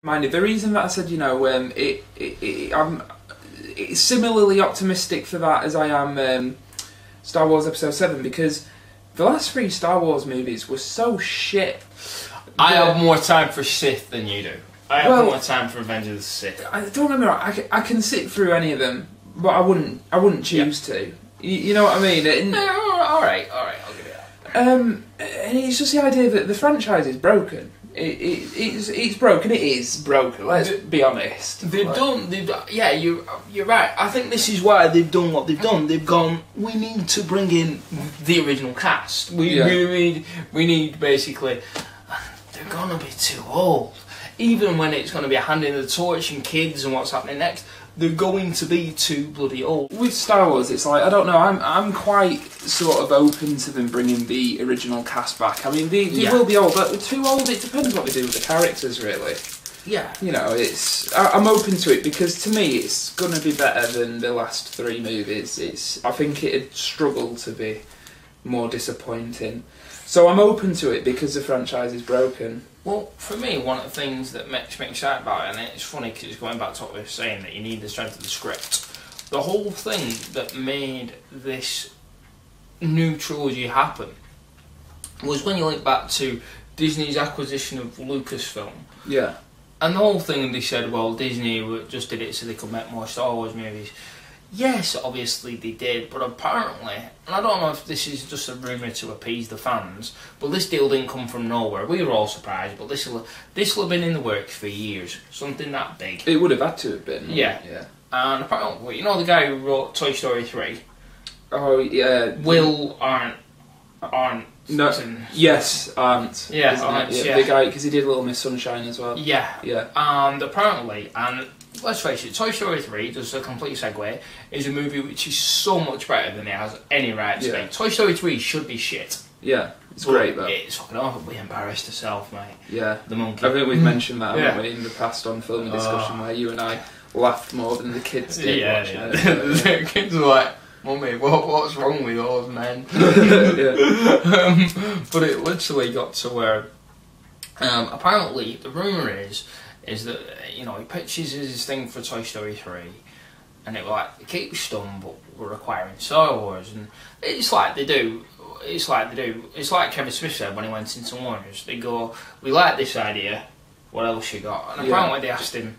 Mind you, the reason that I said, I'm similarly optimistic for that as I am Star Wars Episode 7, because the last 3 Star Wars movies were so shit. I have more time for Sith than you do. I have more time for Revenge of the Sith. Don't get me wrong, I can sit through any of them, but I wouldn't choose to. You know what I mean? Alright, I'll give you that. And it's just the idea that the franchise is broken. It's broken. It is broken. Let's be honest. You're right. I think this is why they've done what they've done. They've gone, we need to bring in the original cast. We need basically. They're gonna be too old. Even when it's gonna be a handing of the torch and kids and what's happening next, they're going to be too bloody old. With Star Wars, it's like, I don't know, I'm quite sort of open to them bringing the original cast back. I mean, they will be old, but they're too old. It depends what they do with the characters, really. Yeah. You know, I'm open to it, because to me it's going to be better than the last 3 movies. I think it'd struggle to be more disappointing. So I'm open to it because the franchise is broken. Well, for me, one of the things that makes me excited about it, and it's funny because it's going back to what we were saying, that you need the strength of the script. The whole thing that made this new trilogy happen was when you link back to Disney's acquisition of Lucasfilm. Yeah. And the whole thing, they said, well, Disney just did it so they could make more Star Wars movies. Yes, obviously they did, but apparently, and I don't know if this is just a rumour to appease the fans, but this deal didn't come from nowhere. We were all surprised, but this will have been in the works for years. Something that big. It would have had to have been. Yeah. And apparently, you know the guy who wrote Toy Story 3? Oh, yeah. Will Arndt. No. Yes, Arndt. Yeah, Arndt, yeah. The guy, because he did Little Miss Sunshine as well. Yeah. Yeah. And apparently, and let's face it, Toy Story 3, just a complete segue, is a movie which is so much better than it has any right to be. Toy Story 3 should be shit. Yeah, it's great though. It's fucking awful. We embarrassed ourselves, mate. Yeah. The monkey. I think we've mentioned that, haven't we, in the past on Film Discussion, where you and I laughed more than the kids did watching it. The kids were like, Mummy, what's wrong with those men? But it literally got to where, apparently, the rumour is that, he pitches his thing for Toy Story 3, and it keeps done, but we're acquiring Star Wars, and it's like they do. It's like Kevin Smith said when he went into Warner's. They go, we like this idea, what else you got? And apparently they asked him,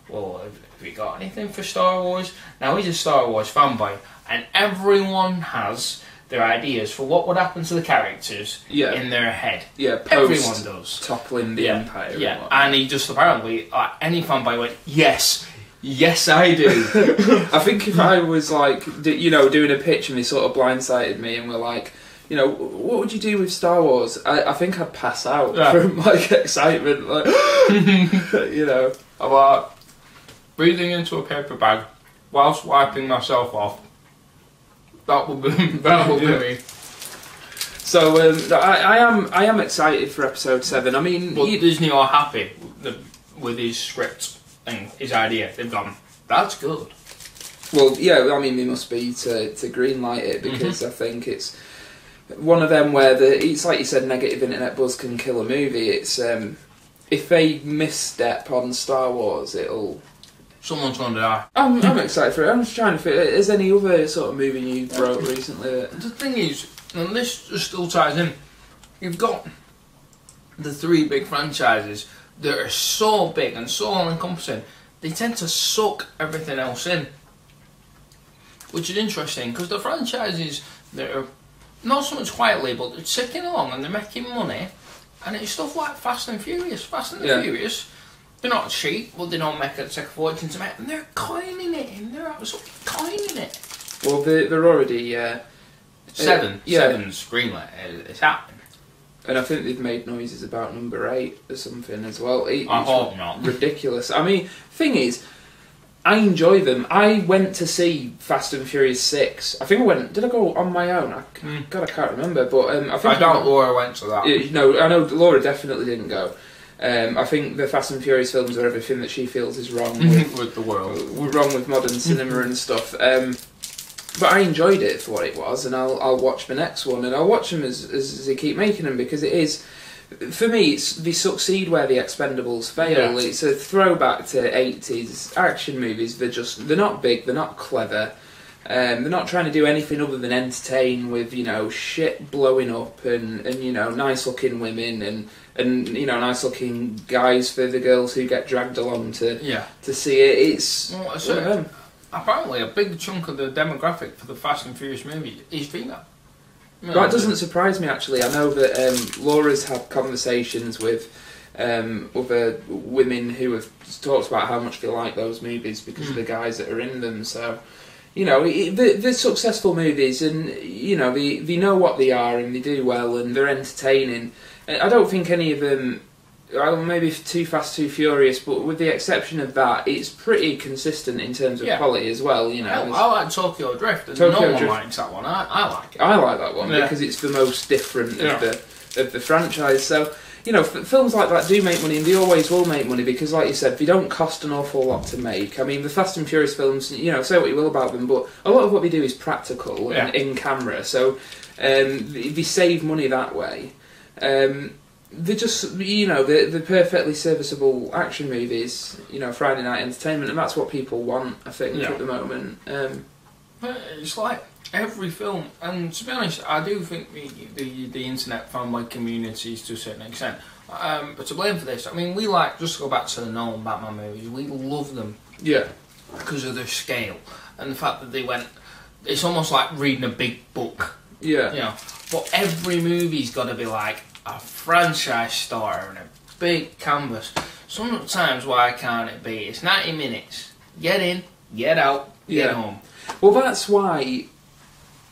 well, have you got anything for Star Wars? Now he's a Star Wars fanboy, and everyone has their ideas for what would happen to the characters in their head. Yeah, everyone does. Toppling the Empire. Yeah, and he just apparently, any fanboy went, yes, I do. I think if I was doing a pitch and they sort of blindsided me and were like, what would you do with Star Wars? I think I'd pass out from excitement. About breathing into a paper bag whilst wiping myself off. That would be me. So I am excited for Episode 7. I mean, but Disney are happy with his script and his idea. They've gone, that's good. Well, yeah, I mean, they must be to greenlight it, because I think it's one of them where it's like you said, negative internet buzz can kill a movie. It's if they misstep on Star Wars, someone's gonna die. I'm excited for it. I'm just trying to figure. Is any other sort of movie you wrote recently? The thing is, and this just still ties in. You've got the 3 big franchises that are so big and so all-encompassing. They tend to suck everything else in, which is interesting because the franchises that are not so much quietly, but they're ticking along and they're making money, and it's stuff like Fast and Furious. Fast and the Furious, they're not cheap, but they don't take a fortune to make, and they're coining it, and they're absolutely coining it. Well, they're already Seven's greenlit. It's happening. And I think they've made noises about number 8 or something as well. I hope not. Ridiculous. I mean, thing is, I enjoy them. I went to see Fast and Furious 6. I think I went. Did I go on my own? God, I can't remember. But I think I doubt Laura went to that. No, I know Laura definitely didn't go. I think the Fast and Furious films are everything that she feels is wrong with the world. Wrong with modern cinema and stuff. But I enjoyed it for what it was, and I'll watch the next one, and I'll watch them as they keep making them, because it is for me, they succeed where the Expendables fail. Yeah. It's a throwback to 80s action movies. They're not big, they're not clever. They're not trying to do anything other than entertain with, shit blowing up and nice looking women and nice looking guys for the girls who get dragged along to see it. It's apparently a big chunk of the demographic for the Fast and Furious movies is female. That doesn't surprise me, actually. I know that Laura's had conversations with other women who have talked about how much they like those movies because of the guys that are in them. So, they're successful movies, and they know what they are and they do well and they're entertaining. I don't think any of them. Well, maybe Too Fast, Too Furious, but with the exception of that, it's pretty consistent in terms of quality as well. I like Tokyo Drift, and no one likes that one. I like it. I like that one because it's the most different of the franchise. So, films like that do make money, and they always will make money because, like you said, they don't cost an awful lot to make. I mean, the Fast and Furious films, say what you will about them, but a lot of what they do is practical and in camera, so they save money that way. They're just, they're perfectly serviceable action movies, Friday night entertainment, and that's what people want, I think, at the moment. It's like every film, and to be honest, I do think the internet fanboy communities to a certain extent, but to blame for this, I mean, we just to go back to the Nolan Batman movies, we love them because of their scale, and the fact that they went, it's almost like reading a big book. But every movie's got to be like a franchise starter and a big canvas. Sometimes why can't it be? It's 90 minutes. Get in, get out, get home. Well, that's why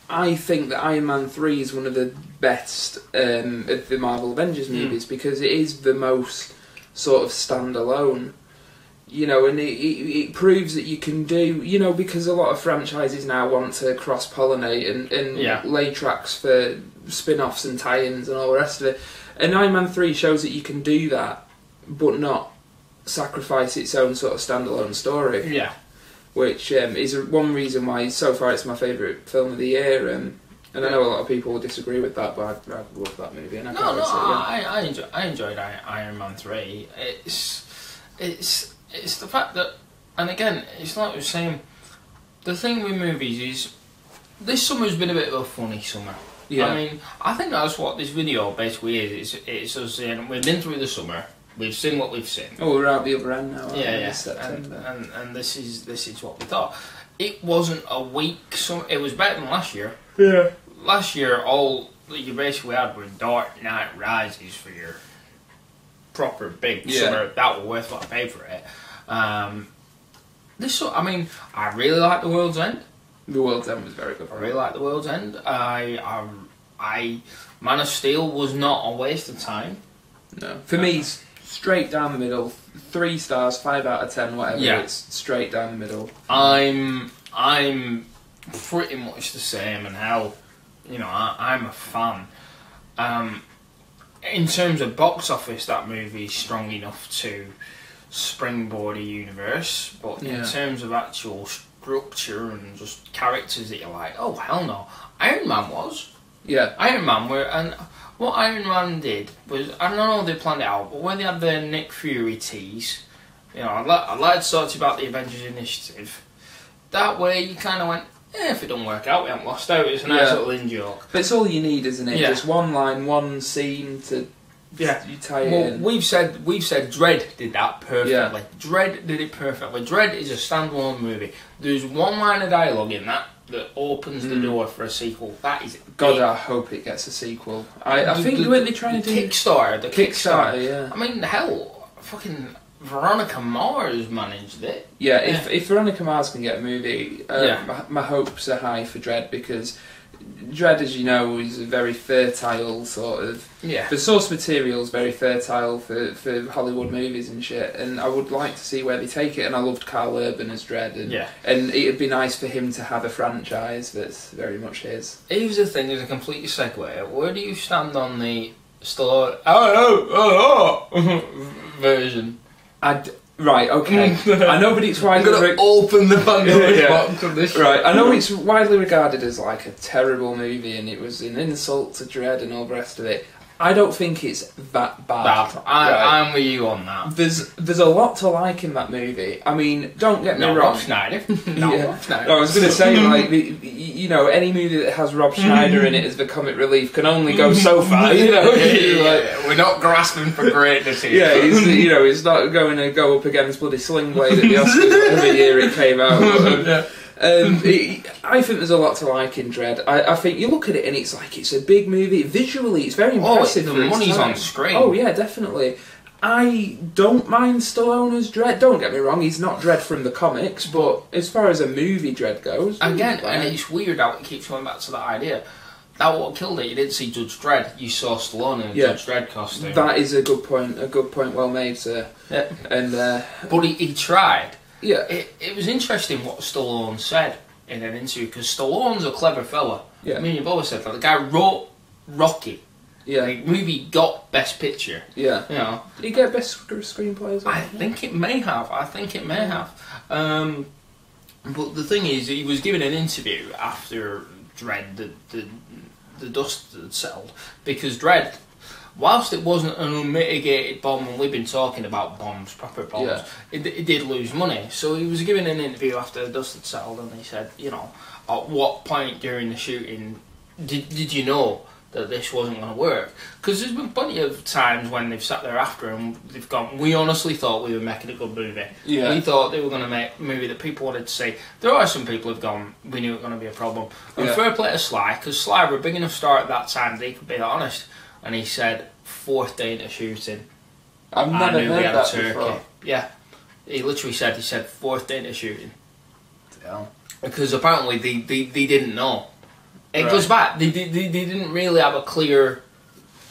I think that Iron Man 3 is one of the best of the Marvel Avengers movies because it is the most sort of standalone. And it proves that you can do, because a lot of franchises now want to cross-pollinate and lay tracks for spin-offs and tie-ins and all the rest of it. And Iron Man 3 shows that you can do that, but not sacrifice its own sort of standalone story. Yeah. Which is one reason why, so far, it's my favourite film of the year. And I know a lot of people will disagree with that, but I love that movie. And I enjoyed Iron Man 3. It's the fact that, and again, it's like we were saying, the thing with movies is, this summer's been a bit of a funny summer. Yeah. I mean, I think that's what this video basically is. It's us saying, we've been through the summer, we've seen what we've seen. Oh, we're out the other end now. And this is what we thought. It wasn't a weak summer, it was better than last year. Yeah. Last year, all that you basically had were Dark Knight Rises for your proper big summer that were worth what I paid for it. I really like The World's End. The World's End was very good. I really like The World's End. Man of Steel was not a waste of time. No, for me, it's straight down the middle. 3 stars, 5 out of 10, whatever. Yeah. It's straight down the middle. I'm pretty much the same, and how I'm a fan. In terms of box office, that movie is strong enough to springboard a universe, but in terms of actual structure and just characters that you're like, oh hell no. Iron Man was. Yeah. Iron Man and what Iron Man did was, I don't know how they planned it out, but when they had the Nick Fury tease, I'd like to talk to you about the Avengers Initiative. That way you kind of went, if it don't work out, we haven't lost out. It's a nice little in-joke. But it's all you need, isn't it? Yeah. Just one line, one scene to you tie it in. We've said Dredd did that perfectly. Yeah. Dredd did it perfectly. Dredd is a standalone movie. There's one line of dialogue in that opens the door for a sequel. That is God, I hope it gets a sequel. I think weren't they trying to do Kickstarter? The Kickstarter, yeah. I mean, hell, fucking Veronica Mars managed it. Yeah, if Veronica Mars can get a movie, my hopes are high for Dredd, because Dredd, as you know, is a very fertile sort of... Yeah. The source material is very fertile for Hollywood movies and shit, and I would like to see where they take it, and I loved Carl Urban as Dredd, and it'd be nice for him to have a franchise that's very much his. Here's the thing, as a complete segue, where do you stand on the Stallone version? Right, okay. I know, but it's widely... I'm going to open the Pandora's box on this. Right, I know it's widely regarded as like a terrible movie, and it was an insult to Dredd and all the rest of it. I don't think it's that bad. I'm with you on that. There's a lot to like in that movie. I mean, don't get me wrong. Rob Schneider. Rob Schneider. I was going to say, like, you know, any movie that has Rob Schneider in it as the comic relief can only go so far. You know, we're not grasping for greatness here. Yeah, he's not going to go up against bloody Sling Blade at the Oscars every year it came out. But, I think there's a lot to like in Dredd. I think you look at it and it's like it's a big movie. Visually, it's very impressive. The money's on screen. Oh yeah, definitely. I don't mind Stallone as Dredd. Don't get me wrong, he's not Dredd from the comics, but as far as a movie Dredd goes, again, and it's weird how it keeps going back to that idea. That what killed it. You didn't see Judge Dredd. You saw Stallone in a Judge Dredd costume. That is a good point. A good point, well made, sir. Yeah. And but he tried. Yeah. It was interesting what Stallone said in an interview, because Stallone's a clever fella. Yeah. I mean, you've always said that. The guy wrote Rocky. Yeah. The movie got Best Picture. Yeah. You know. Did he get Best Screenplay as well? I think it may have. But the thing is, he was given an interview after Dredd, the dust had settled, because Dredd, whilst it wasn't an unmitigated bomb, and we've been talking about bombs, proper bombs, it did lose money. So he was given an interview after the dust had settled, and he said, you know, at what point during the shooting did you know that this wasn't going to work? Because there's been plenty of times when they've sat there after and they've gone, we honestly thought we were making a good movie. Yeah. We thought they were going to make a movie that people wanted to see. There are some people who've gone, we knew it was going to be a problem. And fair play to Sly, because Sly were a big enough star at that time that he could be honest. And he said, fourth day into shooting, I've never heard that before. Yeah. He literally said, fourth day into shooting. Yeah. Because apparently they didn't know. It goes back. They didn't really have a clear...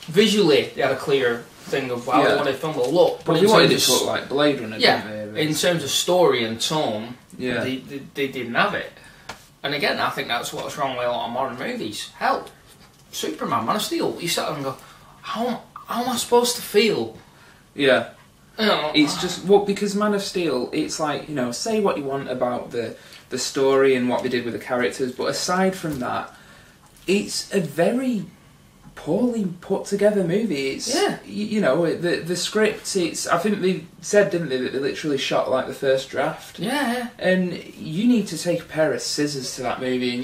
Visually, they had a clear thing of how they wanted the film to look. But they wanted it to look like Blade Runner, didn't they? In terms of story and tone, yeah. they didn't have it. And again, I think that's what's wrong with a lot of modern movies. Hell, Superman, Man of Steel, you sit there and go, how am I supposed to feel? Yeah. You know, it's just... because Man of Steel, it's like, you know, say what you want about the story and what they did with the characters, but aside from that, it's a very poorly put together movie. It's you know, the script. It's, I think they said, didn't they, that they literally shot like the first draft. Yeah. And you need to take a pair of scissors to that movie,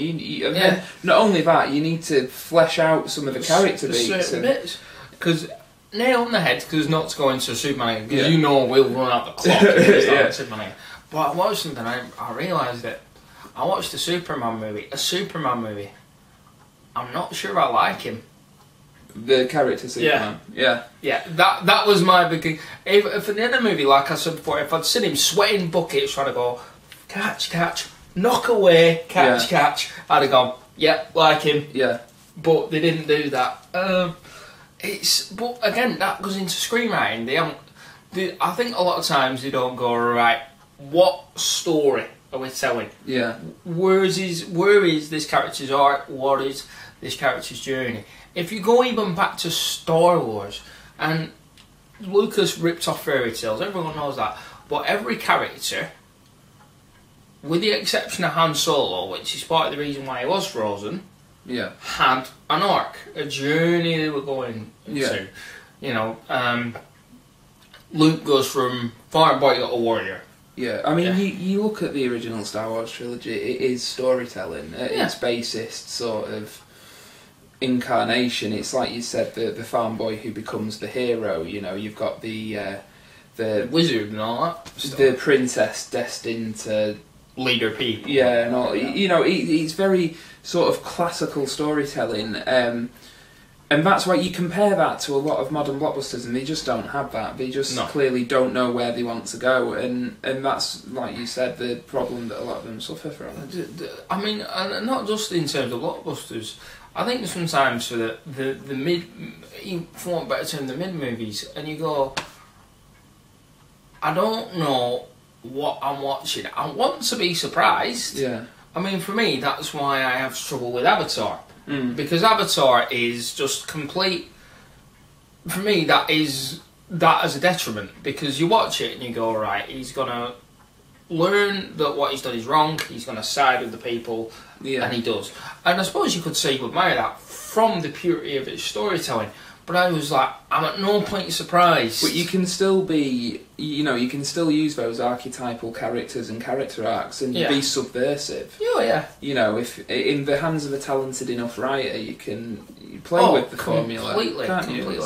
and then not only that, you need to flesh out some of the character beats. Because nail on the head, because not to go into Superman, because you know we'll run out the clock if it's Superman. But I watched something, I realised that I watched a Superman movie. I'm not sure I like him. The character Superman. Yeah. That was my big... If in the other movie, like I said before, if I'd seen him sweating buckets trying to go, catch, knock away, catch, I'd have gone, like him. Yeah. But they didn't do that. But again, that goes into screenwriting. I think a lot of times they don't go, right, what story are we telling? Yeah. Where is this character's arc? What is this character's journey? If you go even back to Star Wars, and Lucas ripped off fairy tales, everyone knows that, but every character, with the exception of Han Solo, which is part of the reason why he was frozen, had an arc, a journey they were going to. You know, Luke goes from farm boy to a warrior. Yeah, I mean, you look at the original Star Wars trilogy, it is storytelling at its basest sort of incarnation. It's like you said, the farm boy who becomes the hero. You know, you've got the wizard and all that stuff. The princess destined to lead her people. Yeah, and all, you know, it's very sort of classical storytelling. And that's why you compare that to a lot of modern blockbusters, and they just don't have that. They just clearly don't know where they want to go, and that's, like you said, the problem that a lot of them suffer from. I mean, and not just in terms of blockbusters. I think sometimes for the mid, for want of a better term, the mid movies, and you go, I don't know what I'm watching. I want to be surprised. Yeah. I mean, for me, that's why I have trouble with Avatar. Because Avatar is just complete. For me, that is a detriment, because you watch it and you go, right, he's gonna learn that what he's done is wrong. He's gonna side with the people, and he does. And I suppose you could say you admire that from the purity of its storytelling. But I was like, I'm at no point surprised. But you can still be, you can still use those archetypal characters and character arcs and be subversive. Oh, yeah. If in the hands of a talented enough writer, you can play with the formula. Completely. Can't you?